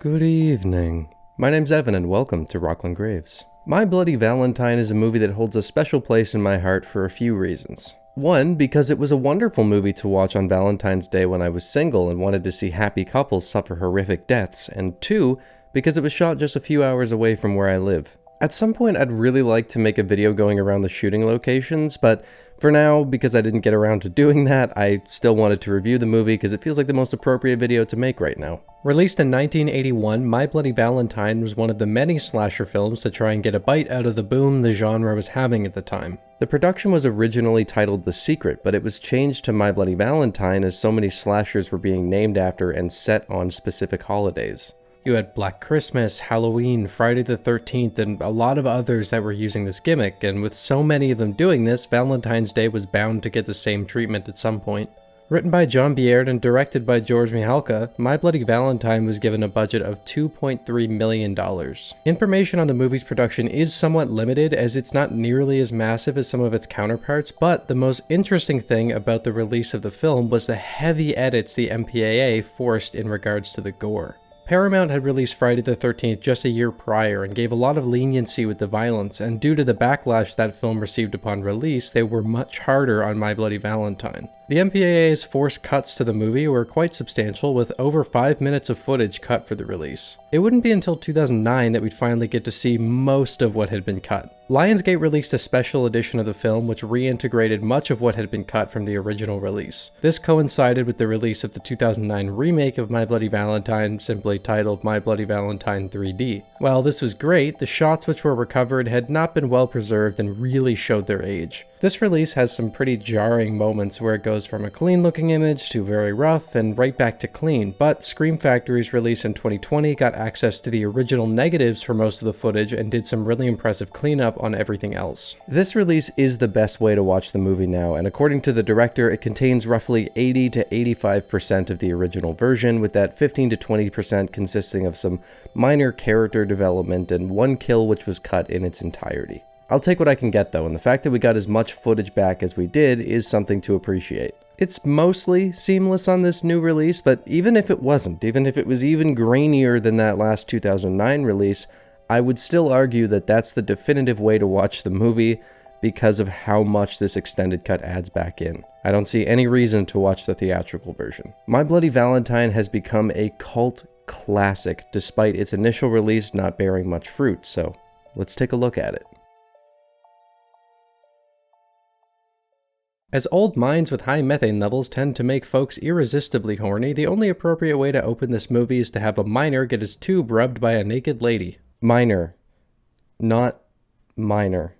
Good evening. My name's Evan and welcome to Rocklin Graves. My Bloody Valentine is a movie that holds a special place in my heart for a few reasons. One, because it was a wonderful movie to watch on Valentine's Day when I was single and wanted to see happy couples suffer horrific deaths, and two, because it was shot just a few hours away from where I live. At some point I'd really like to make a video going around the shooting locations, but for now, because I didn't get around to doing that, I still wanted to review the movie because it feels like the most appropriate video to make right now. Released in 1981, My Bloody Valentine was one of the many slasher films to try and get a bite out of the boom the genre was having at the time. The production was originally titled The Secret, but it was changed to My Bloody Valentine as so many slashers were being named after and set on specific holidays. You had Black Christmas, Halloween, Friday the 13th, and a lot of others that were using this gimmick, and with so many of them doing this, Valentine's Day was bound to get the same treatment at some point. Written by John Biard and directed by George Mihalka, My Bloody Valentine was given a budget of $2.3 million. Information on the movie's production is somewhat limited as it's not nearly as massive as some of its counterparts, but the most interesting thing about the release of the film was the heavy edits the MPAA forced in regards to the gore. Paramount had released Friday the 13th just a year prior and gave a lot of leniency with the violence, and due to the backlash that film received upon release, they were much harder on My Bloody Valentine. The MPAA's forced cuts to the movie were quite substantial, with over 5 minutes of footage cut for the release. It wouldn't be until 2009 that we'd finally get to see most of what had been cut. Lionsgate released a special edition of the film which reintegrated much of what had been cut from the original release. This coincided with the release of the 2009 remake of My Bloody Valentine, simply titled My Bloody Valentine 3D. While this was great, the shots which were recovered had not been well preserved and really showed their age. This release has some pretty jarring moments where it goes from a clean looking image to very rough and right back to clean, but Scream Factory's release in 2020 got access to the original negatives for most of the footage and did some really impressive cleanup on everything else. This release is the best way to watch the movie now, and according to the director, it contains roughly 80 to 85% of the original version, with that 15 to 20% consisting of some minor character development and one kill which was cut in its entirety. I'll take what I can get though, and the fact that we got as much footage back as we did is something to appreciate. It's mostly seamless on this new release, but even if it wasn't, even if it was even grainier than that last 2009 release, I would still argue that that's the definitive way to watch the movie because of how much this extended cut adds back in. I don't see any reason to watch the theatrical version. My Bloody Valentine has become a cult classic despite its initial release not bearing much fruit, so let's take a look at it. As old mines with high methane levels tend to make folks irresistibly horny, the only appropriate way to open this movie is to have a miner get his tube rubbed by a naked lady. Minor. Not minor.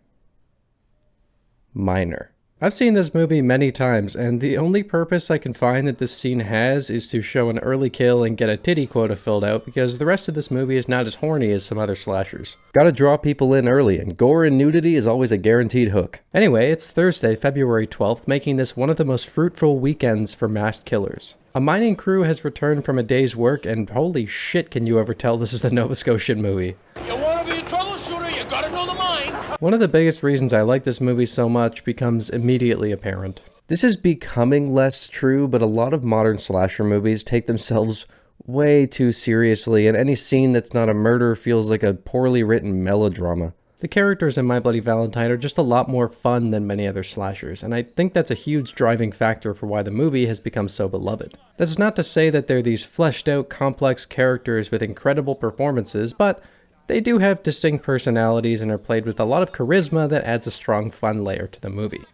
Minor. I've seen this movie many times, and the only purpose I can find that this scene has is to show an early kill and get a titty quota filled out, because the rest of this movie is not as horny as some other slashers. Gotta draw people in early, and gore and nudity is always a guaranteed hook. Anyway, it's Thursday, February 12th, making this one of the most fruitful weekends for masked killers. A mining crew has returned from a day's work, and holy shit can you ever tell this is the Nova Scotian movie. You wanna be a troubleshooter, you gotta know the mine! One of the biggest reasons I like this movie so much becomes immediately apparent. This is becoming less true, but a lot of modern slasher movies take themselves way too seriously, and any scene that's not a murder feels like a poorly written melodrama. The characters in My Bloody Valentine are just a lot more fun than many other slashers, and I think that's a huge driving factor for why the movie has become so beloved. That's not to say that they're these fleshed out, complex characters with incredible performances, but they do have distinct personalities and are played with a lot of charisma that adds a strong fun layer to the movie.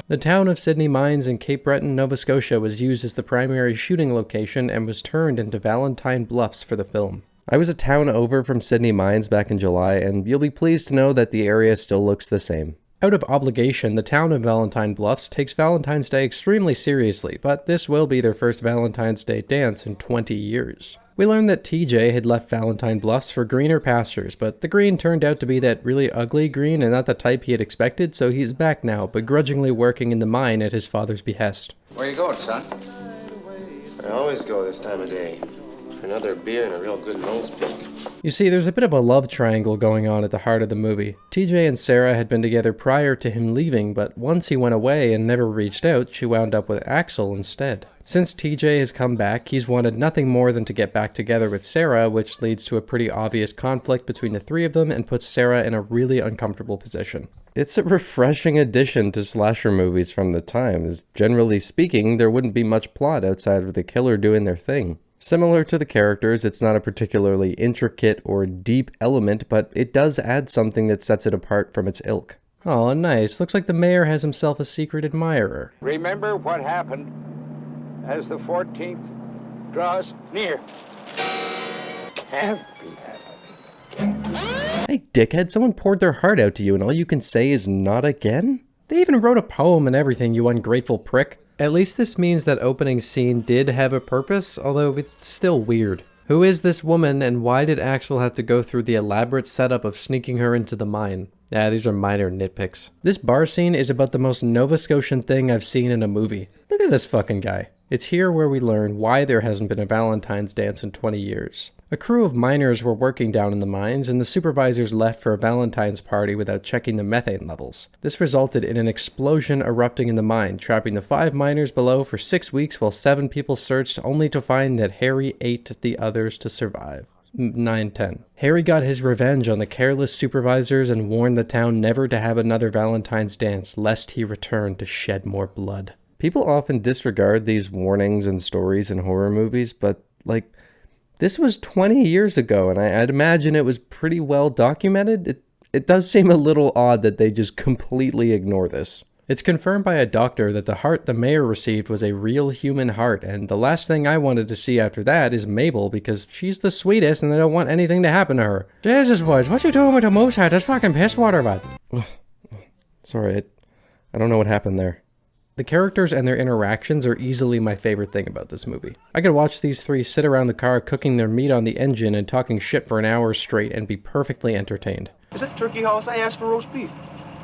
The town of Sydney Mines in Cape Breton, Nova Scotia was used as the primary shooting location and was turned into Valentine Bluffs for the film. I was a town over from Sydney Mines back in July, and you'll be pleased to know that the area still looks the same. Out of obligation, the town of Valentine Bluffs takes Valentine's Day extremely seriously, but this will be their first Valentine's Day dance in 20 years. We learned that TJ had left Valentine Bluffs for greener pastures, but the green turned out to be that really ugly green and not the type he had expected, so he's back now, begrudgingly working in the mine at his father's behest. Where you going, son? I always go this time of day. For another beer and a real good nose pick. You see, there's a bit of a love triangle going on at the heart of the movie. TJ and Sarah had been together prior to him leaving, but once he went away and never reached out, she wound up with Axel instead. Since TJ has come back, he's wanted nothing more than to get back together with Sarah, which leads to a pretty obvious conflict between the three of them and puts Sarah in a really uncomfortable position. It's a refreshing addition to slasher movies from the time, as generally speaking, there wouldn't be much plot outside of the killer doing their thing. Similar to the characters, it's not a particularly intricate or deep element, but it does add something that sets it apart from its ilk. Oh, nice. Looks like the mayor has himself a secret admirer. Remember what happened as the 14th draws near. Can't be that. Hey, dickhead, someone poured their heart out to you and all you can say is not again? They even wrote a poem and everything, you ungrateful prick. At least this means that opening scene did have a purpose, although it's still weird. Who is this woman and why did Axel have to go through the elaborate setup of sneaking her into the mine? Yeah, these are minor nitpicks. This bar scene is about the most Nova Scotian thing I've seen in a movie. Look at this fucking guy. It's here where we learn why there hasn't been a Valentine's dance in 20 years. A crew of miners were working down in the mines, and the supervisors left for a Valentine's party without checking the methane levels. This resulted in an explosion erupting in the mine, trapping the 5 miners below for 6 weeks while 7 people searched, only to find that Harry ate the others to survive. 9-10. Harry got his revenge on the careless supervisors and warned the town never to have another Valentine's dance, lest he return to shed more blood. People often disregard these warnings and stories in horror movies, but, like, this was 20 years ago, and I'd imagine it was pretty well documented. It does seem a little odd that they just completely ignore this. It's confirmed by a doctor that the heart the mayor received was a real human heart, and the last thing I wanted to see after that is Mabel, because she's the sweetest and I don't want anything to happen to her. Jesus, boys, what you doing with the moose head? That's fucking piss water, bud. Sorry, I don't know what happened there. The characters and their interactions are easily my favorite thing about this movie. I could watch these three sit around the car cooking their meat on the engine and talking shit for an hour straight and be perfectly entertained. Is that turkey house? I asked for roast beef.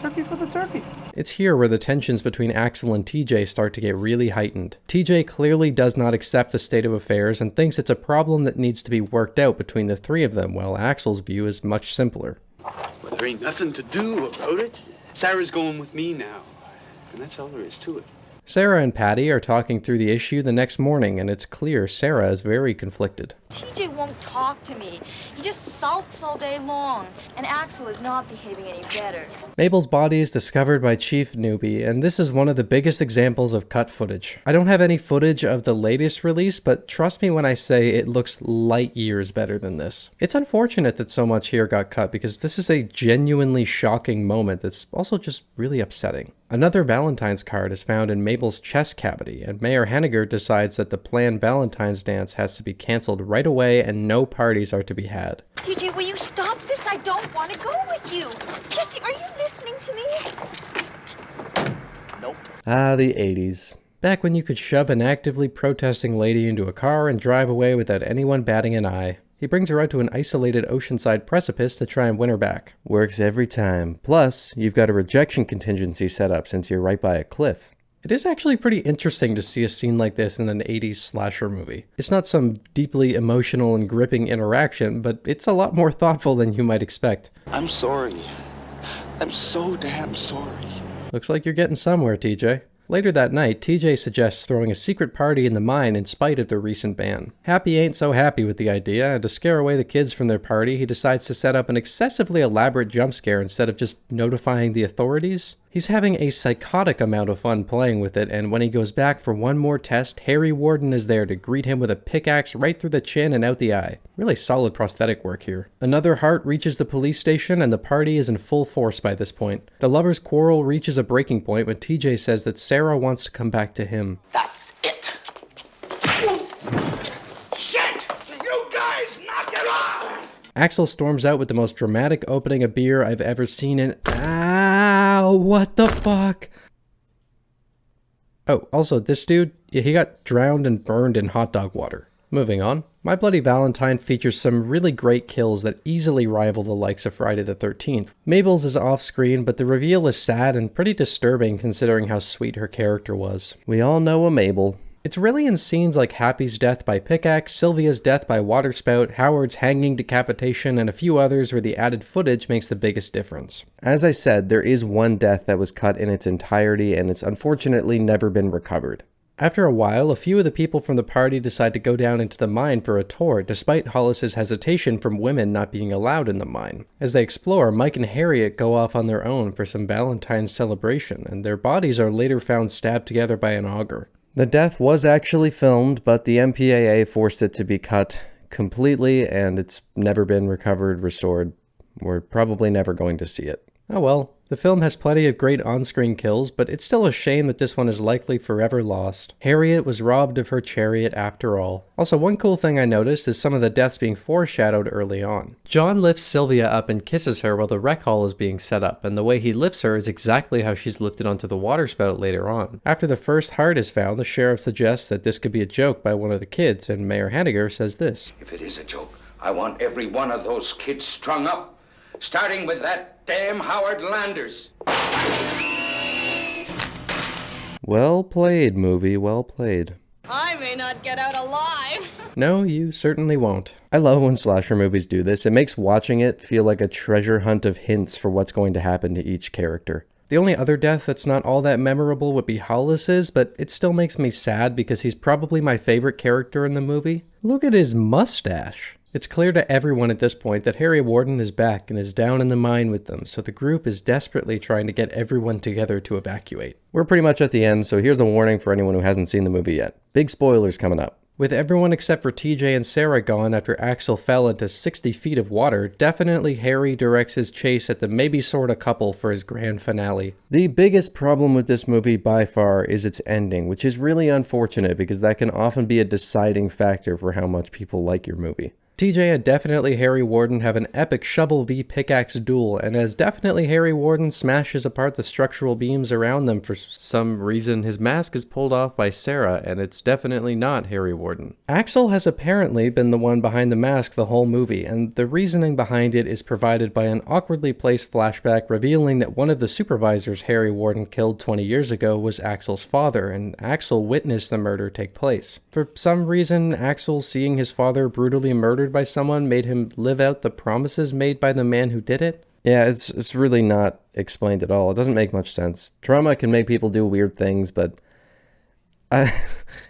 Turkey for the turkey. It's here where the tensions between Axel and TJ start to get really heightened. TJ clearly does not accept the state of affairs and thinks it's a problem that needs to be worked out between the three of them, while Axel's view is much simpler. Well, there ain't nothing to do about it. Sarah's going with me now. And that's all there is to it. Sarah and Patty are talking through the issue the next morning, and it's clear Sarah is very conflicted. TJ won't talk to me. He just sulks all day long, and Axel is not behaving any better. Mabel's body is discovered by Chief Newby, and this is one of the biggest examples of cut footage. I don't have any footage of the latest release, but trust me when I say it looks light years better than this. It's unfortunate that so much here got cut, because this is a genuinely shocking moment that's also just really upsetting. Another Valentine's card is found in Mabel's chest cavity, and Mayor Henniger decides that the planned Valentine's dance has to be cancelled right away and no parties are to be had. TJ, will you stop this? I don't want to go with you. Jesse, are you listening to me? Nope. Ah, the 80s. Back when you could shove an actively protesting lady into a car and drive away without anyone batting an eye. He brings her out to an isolated oceanside precipice to try and win her back. Works every time. Plus, you've got a rejection contingency set up since you're right by a cliff. It is actually pretty interesting to see a scene like this in an 80s slasher movie. It's not some deeply emotional and gripping interaction, but it's a lot more thoughtful than you might expect. I'm sorry. I'm so damn sorry. Looks like you're getting somewhere, TJ. Later that night, TJ suggests throwing a secret party in the mine in spite of the recent ban. Happy ain't so happy with the idea, and to scare away the kids from their party, he decides to set up an excessively elaborate jump scare instead of just notifying the authorities. He's having a psychotic amount of fun playing with it, and when he goes back for one more test, Harry Warden is there to greet him with a pickaxe right through the chin and out the eye. Really solid prosthetic work here. Another heart reaches the police station, and the party is in full force by this point. The lovers' quarrel reaches a breaking point when TJ says that Sarah wants to come back to him. That's it. Shit! You guys knock it off! Axel storms out with the most dramatic opening of beer I've ever seen in— Ow, what the fuck? Oh, also, this dude, he got drowned and burned in hot dog water. Moving on. My Bloody Valentine features some really great kills that easily rival the likes of Friday the 13th. Mabel's is off-screen, but the reveal is sad and pretty disturbing considering how sweet her character was. We all know a Mabel. It's really in scenes like Happy's death by pickaxe, Sylvia's death by waterspout, Howard's hanging decapitation, and a few others where the added footage makes the biggest difference. As I said, there is one death that was cut in its entirety and it's unfortunately never been recovered. After a while, a few of the people from the party decide to go down into the mine for a tour, despite Hollis's hesitation from women not being allowed in the mine. As they explore, Mike and Harriet go off on their own for some Valentine's celebration, and their bodies are later found stabbed together by an auger. The death was actually filmed, but the MPAA forced it to be cut completely, and it's never been recovered, restored. We're probably never going to see it. Oh well. The film has plenty of great on-screen kills, but it's still a shame that this one is likely forever lost. Harriet was robbed of her chariot after all. Also, one cool thing I noticed is some of the deaths being foreshadowed early on. John lifts Sylvia up and kisses her while the rec hall is being set up, and the way he lifts her is exactly how she's lifted onto the waterspout later on. After the first heart is found, the sheriff suggests that this could be a joke by one of the kids, and Mayor Hanniger says this. If it is a joke, I want every one of those kids strung up, starting with that damn Howard Landers. Well played, movie, well played. I may not get out alive. No, you certainly won't. I love when slasher movies do this. It makes watching it feel like a treasure hunt of hints for what's going to happen to each character. The only other death that's not all that memorable would be Hollis's, but it still makes me sad because he's probably my favorite character in the movie. Look at his mustache. It's clear to everyone at this point that Harry Warden is back and is down in the mine with them, so the group is desperately trying to get everyone together to evacuate. We're pretty much at the end, so here's a warning for anyone who hasn't seen the movie yet. Big spoilers coming up. With everyone except for TJ and Sarah gone after Axel fell into 60 feet of water, definitely Harry directs his chase at the maybe sorta couple for his grand finale. The biggest problem with this movie by far is its ending, which is really unfortunate because that can often be a deciding factor for how much people like your movie. TJ and definitely Harry Warden have an epic shovel v pickaxe duel, and as definitely Harry Warden smashes apart the structural beams around them for some reason, his mask is pulled off by Sarah, and it's definitely not Harry Warden. Axel has apparently been the one behind the mask the whole movie, and the reasoning behind it is provided by an awkwardly placed flashback revealing that one of the supervisors Harry Warden killed 20 years ago was Axel's father, and Axel witnessed the murder take place. For some reason, Axel seeing his father brutally murdered by someone made him live out the promises made by the man who did it. Yeah, it's really not explained at all. It doesn't make much sense. Trauma can make people do weird things, but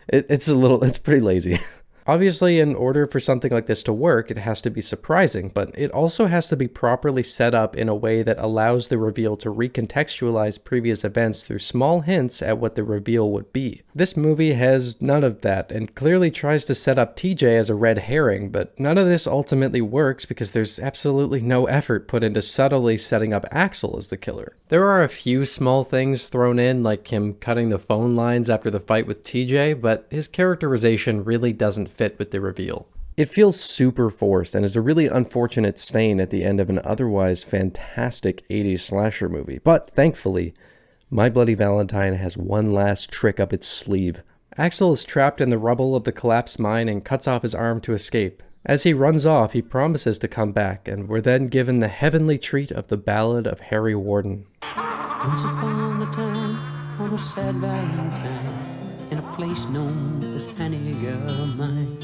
it's pretty lazy. Obviously, in order for something like this to work, it has to be surprising, but it also has to be properly set up in a way that allows the reveal to recontextualize previous events through small hints at what the reveal would be. This movie has none of that, and clearly tries to set up TJ as a red herring, but none of this ultimately works because there's absolutely no effort put into subtly setting up Axel as the killer. There are a few small things thrown in, like him cutting the phone lines after the fight with TJ, but his characterization really doesn't fit with the reveal. It feels super forced and is a really unfortunate stain at the end of an otherwise fantastic 80s slasher movie, but thankfully, My Bloody Valentine has one last trick up its sleeve. Axel is trapped in the rubble of the collapsed mine and cuts off his arm to escape. As he runs off, he promises to come back, and we're then given the heavenly treat of the Ballad of Harry Warden. Once upon a time, on a sad Valentine, in a place known as Hanniger Mine.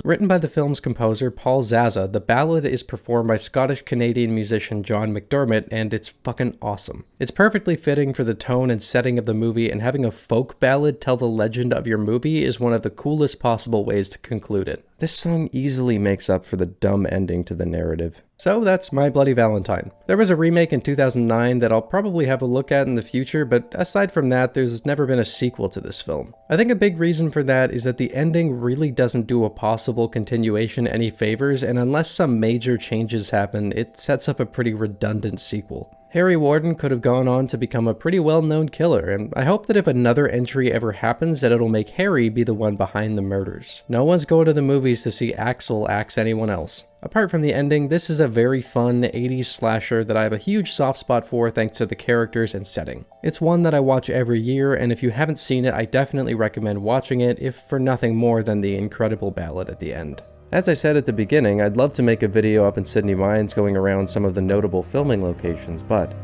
Written by the film's composer Paul Zaza, the ballad is performed by Scottish-Canadian musician John McDermott, and it's fucking awesome. It's perfectly fitting for the tone and setting of the movie, and having a folk ballad tell the legend of your movie is one of the coolest possible ways to conclude it. This song easily makes up for the dumb ending to the narrative. So that's My Bloody Valentine. There was a remake in 2009 that I'll probably have a look at in the future, but aside from that, there's never been a sequel to this film. I think a big reason for that is that the ending really doesn't do a possible continuation any favors, and unless some major changes happen, it sets up a pretty redundant sequel. Harry Warden could have gone on to become a pretty well-known killer, and I hope that if another entry ever happens that it'll make Harry be the one behind the murders. No one's going to the movies to see Axel axe anyone else. Apart from the ending, this is a very fun 80s slasher that I have a huge soft spot for thanks to the characters and setting. It's one that I watch every year, and if you haven't seen it, I definitely recommend watching it, if for nothing more than the incredible ballad at the end. As I said at the beginning, I'd love to make a video up in Sydney Mines going around some of the notable filming locations, but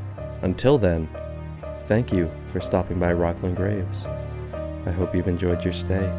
until then, thank you for stopping by Rocklin Graves. I hope you've enjoyed your stay.